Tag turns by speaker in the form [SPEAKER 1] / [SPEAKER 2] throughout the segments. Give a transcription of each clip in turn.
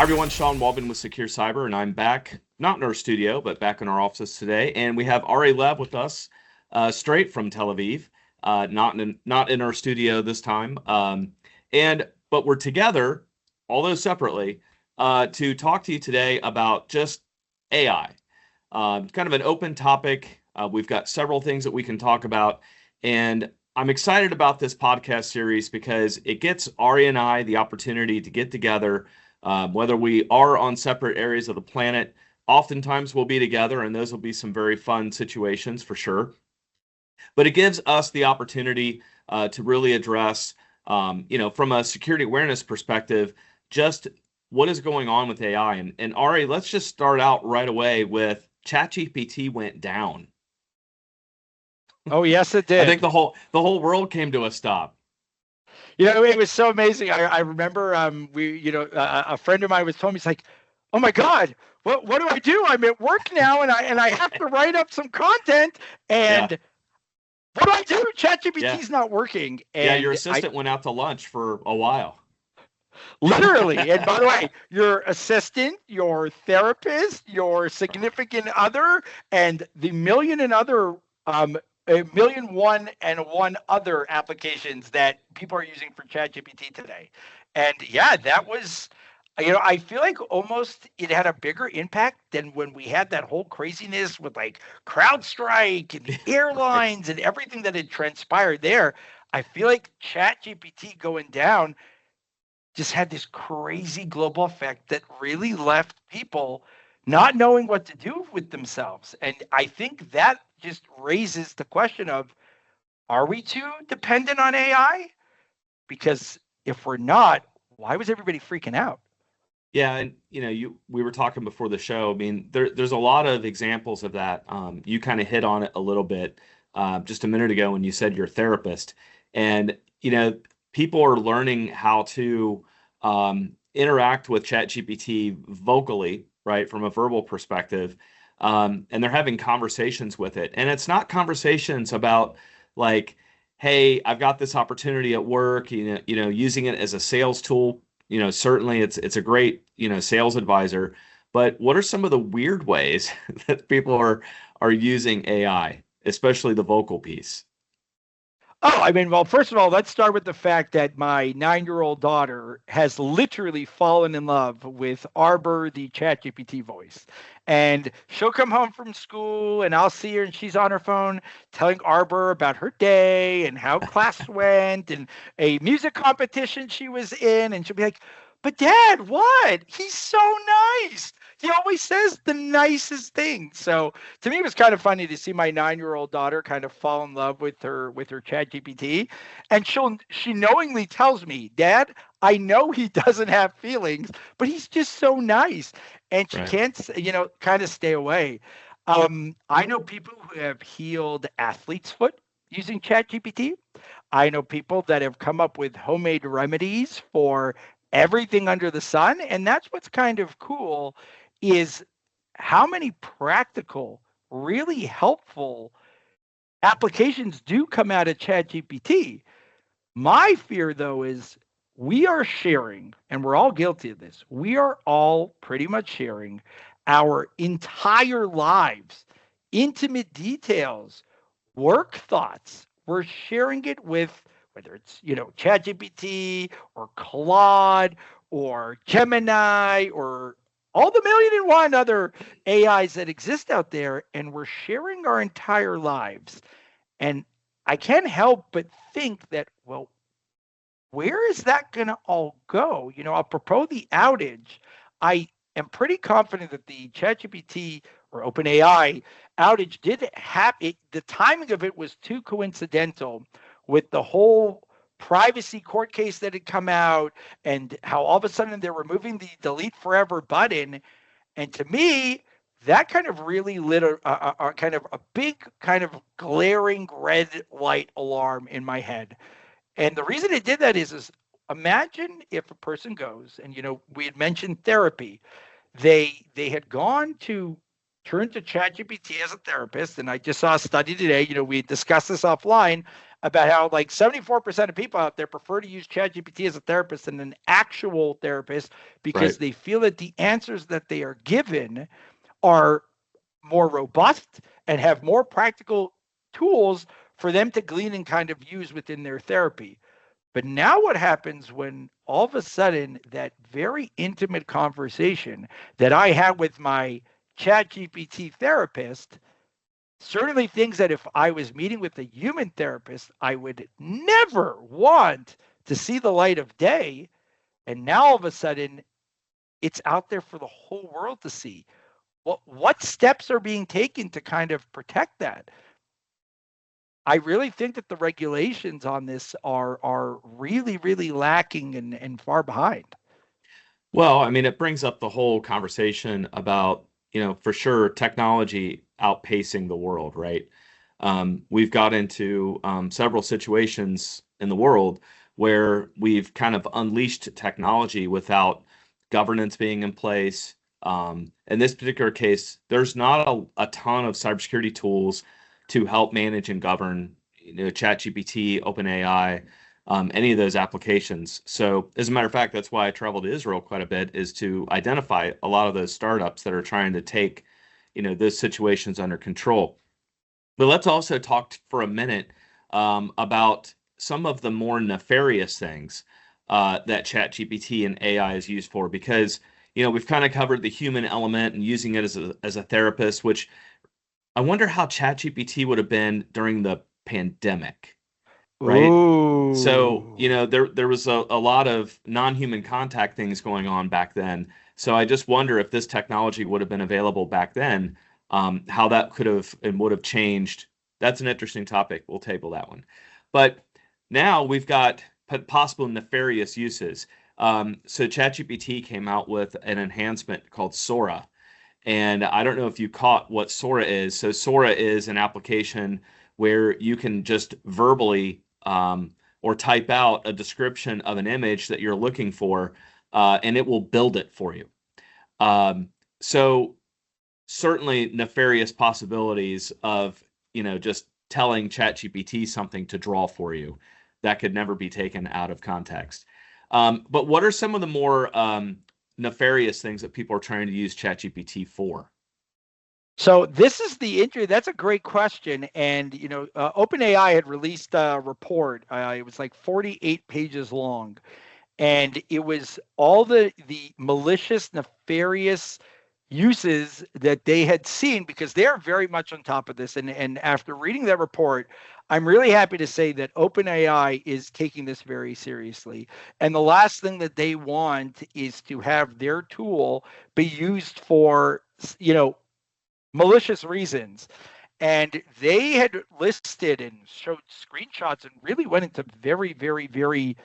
[SPEAKER 1] Hi everyone, Shawn Walden with SecureCyber, and I'm back, not in our studio, but back in our offices today. And we have Ari Lev with us, straight from Tel Aviv, not in our studio this time. But we're together, although separately, to talk to you today about just AI. Kind of an open topic. We've got several things that we can talk about, and I'm excited about this podcast series because it gets Ari and I the opportunity to get together. Whether we are on separate areas of the planet, oftentimes we'll be together, and those will be some very fun situations for sure. But it gives us the opportunity to really address, from a security awareness perspective, just what is going on with AI. And Ari, let's just start out right away with ChatGPT went down.
[SPEAKER 2] Oh, yes, it did.
[SPEAKER 1] I think the whole world came to a stop.
[SPEAKER 2] It was so amazing. I remember a friend of mine was telling me, he's like, oh my God, what do I do? I'm at work now and I have to write up some content and what do I do? ChatGPT's not working. And
[SPEAKER 1] your assistant went out to lunch for a while.
[SPEAKER 2] Literally. And by the way, your assistant, your therapist, your significant other, and the million and one other applications that people are using for ChatGPT today. And yeah, that was, I feel like almost it had a bigger impact than when we had that whole craziness with like CrowdStrike and the airlines and everything that had transpired there. I feel like ChatGPT going down just had this crazy global effect that really left people not knowing what to do with themselves. And I think that just raises the question of, are we too dependent on AI? Because if we're not, why was everybody freaking out?
[SPEAKER 1] Yeah, and we were talking before the show. I mean, there's a lot of examples of that. You kind of hit on it a little bit just a minute ago when you said you're a therapist, and people are learning how to interact with ChatGPT vocally, right, from a verbal perspective, and they're having conversations with it. And it's not conversations about like, hey, I've got this opportunity at work, using it as a sales tool. Certainly it's a great, sales advisor. But what are some of the weird ways that people are using AI, especially the vocal piece?
[SPEAKER 2] Oh, I mean, well, first of all, let's start with the fact that my 9-year-old daughter has literally fallen in love with Arbor, the ChatGPT voice. And she'll come home from school and I'll see her and she's on her phone telling Arbor about her day and how class went and a music competition she was in. And she'll be like, but Dad, what? He's so nice. He always says the nicest things. So to me, it was kind of funny to see my 9-year-old daughter kind of fall in love with her ChatGPT, and she knowingly tells me, Dad, I know he doesn't have feelings, but he's just so nice, and she can't, kind of stay away. I know people who have healed athlete's foot using ChatGPT. I know people that have come up with homemade remedies for everything under the sun, and that's what's kind of cool is how many practical, really helpful applications do come out of ChatGPT. My fear, though, is we are sharing, and we're all guilty of this, we are all pretty much sharing our entire lives, intimate details, work thoughts. We're sharing it with whether it's, ChatGPT or Claude or Gemini or all the million and one other AIs that exist out there, and we're sharing our entire lives. And I can't help but think that, well, where is that going to all go? Apropos the outage, I am pretty confident that the ChatGPT or OpenAI outage did happen. The timing of it was too coincidental with the whole privacy court case that had come out and how all of a sudden they're removing the delete forever button. And to me, that kind of really lit a kind of a big kind of glaring red light alarm in my head. And the reason it did that is imagine if a person goes and, we had mentioned therapy. They had gone to turn to ChatGPT as a therapist. And I just saw a study today, we discussed this offline. about how like 74% of people out there prefer to use ChatGPT as a therapist than an actual therapist because
[SPEAKER 1] Right.
[SPEAKER 2] they feel that the answers that they are given are more robust and have more practical tools for them to glean and kind of use within their therapy. But now what happens when all of a sudden that very intimate conversation that I had with my ChatGPT therapist, certainly things that if I was meeting with a human therapist, I would never want to see the light of day. And now all of a sudden it's out there for the whole world to see. What steps are being taken to kind of protect that? I really think that the regulations on this are really, really lacking and far behind.
[SPEAKER 1] Well, I mean, it brings up the whole conversation about, for sure, technology outpacing the world, right? We've got into several situations in the world where we've kind of unleashed technology without governance being in place. In this particular case, there's not a ton of cybersecurity tools to help manage and govern, ChatGPT, OpenAI, any of those applications. So, as a matter of fact, that's why I traveled to Israel quite a bit, is to identify a lot of those startups that are trying to take, those situations under control. But let's also talk for a minute about some of the more nefarious things that ChatGPT and AI is used for, because we've kind of covered the human element and using it as a therapist, which I wonder how ChatGPT would have been during the pandemic, right? So,
[SPEAKER 2] Ooh.
[SPEAKER 1] there was a lot of non-human contact things going on back then. So I just wonder if this technology would have been available back then, how that could have and would have changed. That's an interesting topic. We'll table that one. But now we've got possible nefarious uses. So ChatGPT came out with an enhancement called Sora. And I don't know if you caught what Sora is. So Sora is an application where you can just verbally or type out a description of an image that you're looking for, and it will build it for you. So certainly nefarious possibilities of, just telling ChatGPT something to draw for you that could never be taken out of context. But what are some of the more nefarious things that people are trying to use ChatGPT for?
[SPEAKER 2] So this is the entry. That's a great question. And OpenAI had released a report. It was like 48 pages long, and it was all the malicious, nefarious uses that they had seen because they're very much on top of this. And after reading that report, I'm really happy to say that OpenAI is taking this very seriously. And the last thing that they want is to have their tool be used for, malicious reasons. And they had listed and showed screenshots and really went into very, very, very,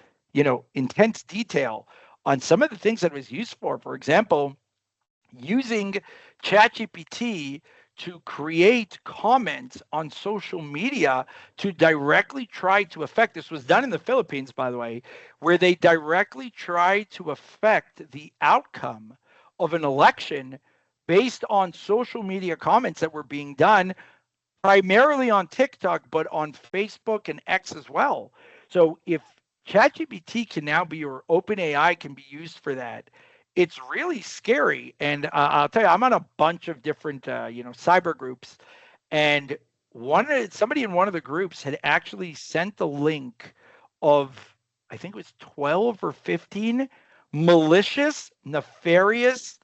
[SPEAKER 2] intense detail on some of the things that it was used for. For example, using ChatGPT to create comments on social media to directly try to affect, this was done in the Philippines, by the way, where they directly tried to affect the outcome of an election based on social media comments that were being done primarily on TikTok, but on Facebook and X as well. So if ChatGPT can now be, or OpenAI can be used for that, it's really scary. And I'll tell you, I'm on a bunch of different, cyber groups, and somebody in one of the groups had actually sent the link of, I think it was 12 or 15 malicious, nefarious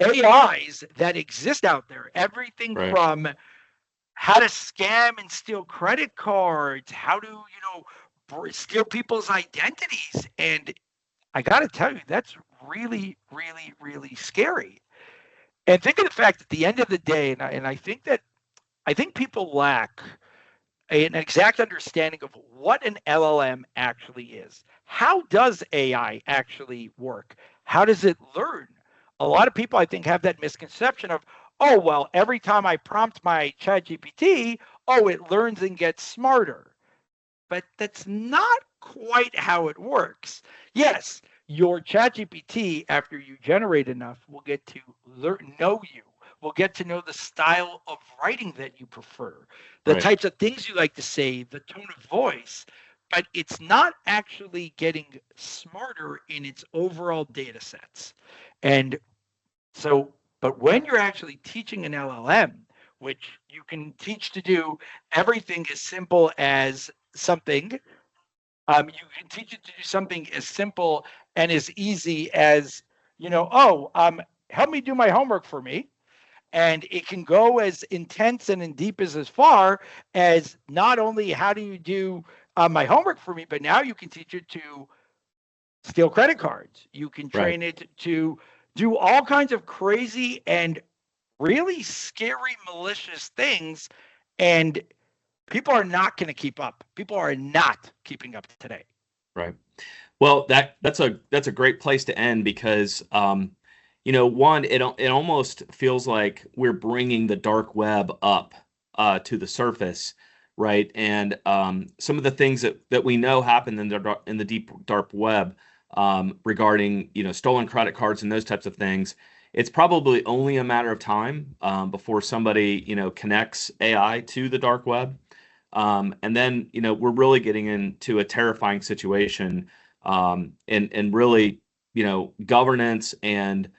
[SPEAKER 2] AIs that exist out there. Everything
[SPEAKER 1] Right.
[SPEAKER 2] from how to scam and steal credit cards, how to, steal people's identities. And I got to tell you, that's really, really, really scary. And think of the fact at the end of the day, and I think people lack an exact understanding of what an LLM actually is. How does AI actually work? How does it learn? A lot of people, I think, have that misconception of, oh, well, every time I prompt my ChatGPT, oh, it learns and gets smarter. But that's not quite how it works. Yes, your ChatGPT, after you generate enough, will get to know you, will get to know the style of writing that you prefer, the types of things you like to say, the tone of voice, but it's not actually getting smarter in its overall data sets. And so, but when you're actually teaching an LLM, which you can teach to do everything as simple as something, you can teach it to do something as simple and as easy as, help me do my homework for me. And it can go as intense and in deep as far as not only how do you do my homework for me, but now you can teach it to steal credit cards. You can train it to do all kinds of crazy and really scary, malicious things. And people are not going to keep up. People are not keeping up today.
[SPEAKER 1] Right. Well, that's a great place to end because one, it almost feels like we're bringing the dark web up to the surface, right? And some of the things that we know happen in the deep dark web regarding stolen credit cards and those types of things. It's probably only a matter of time before somebody connects AI to the dark web, and then we're really getting into a terrifying situation, and really governance and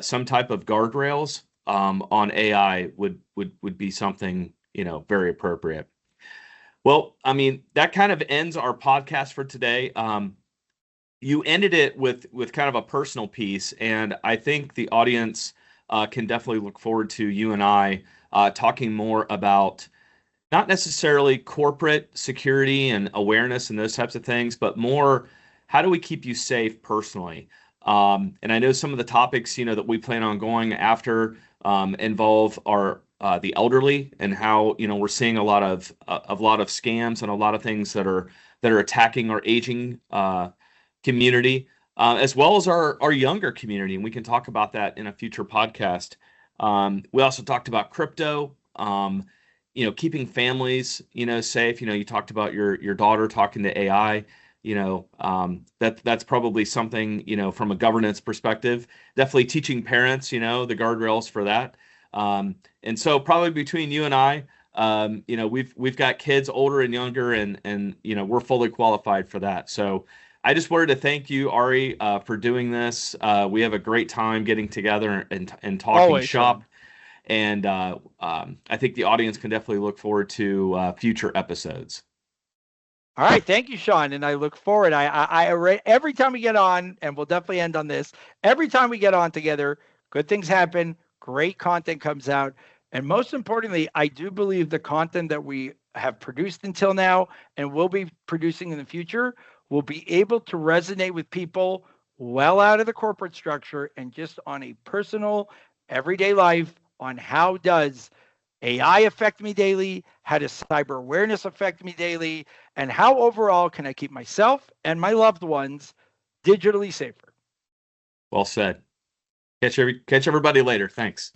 [SPEAKER 1] some type of guardrails on AI would be something very appropriate. Well, I mean, that kind of ends our podcast for today. You ended it with kind of a personal piece, and I think the audience can definitely look forward to you and I talking more about not necessarily corporate security and awareness and those types of things, but more how do we keep you safe personally? And I know some of the topics that we plan on going after involve the elderly, and how we're seeing a lot of scams and a lot of things that are attacking our aging community, as well as our younger community, and we can talk about that in a future podcast. We also talked about crypto, keeping families safe. You talked about your daughter talking to AI. That's probably something from a governance perspective. Definitely teaching parents the guardrails for that. And so probably between you and I, we've got kids older and younger, and we're fully qualified for that. So I just wanted to thank you, Ari, for doing this. We have a great time getting together and talking
[SPEAKER 2] Always,
[SPEAKER 1] shop.
[SPEAKER 2] Shawn.
[SPEAKER 1] And I think the audience can definitely look forward to future episodes.
[SPEAKER 2] All right, thank you, Shawn, and I look forward. Every time we get on, and we'll definitely end on this. Every time we get on together, good things happen. Great content comes out, and most importantly, I do believe the content that we have produced until now and will be producing in the future will be able to resonate with people well out of the corporate structure and just on a personal, everyday life on how does AI affect me daily, how does cyber awareness affect me daily, and how overall can I keep myself and my loved ones digitally safer.
[SPEAKER 1] Well said. Catch everybody later. Thanks.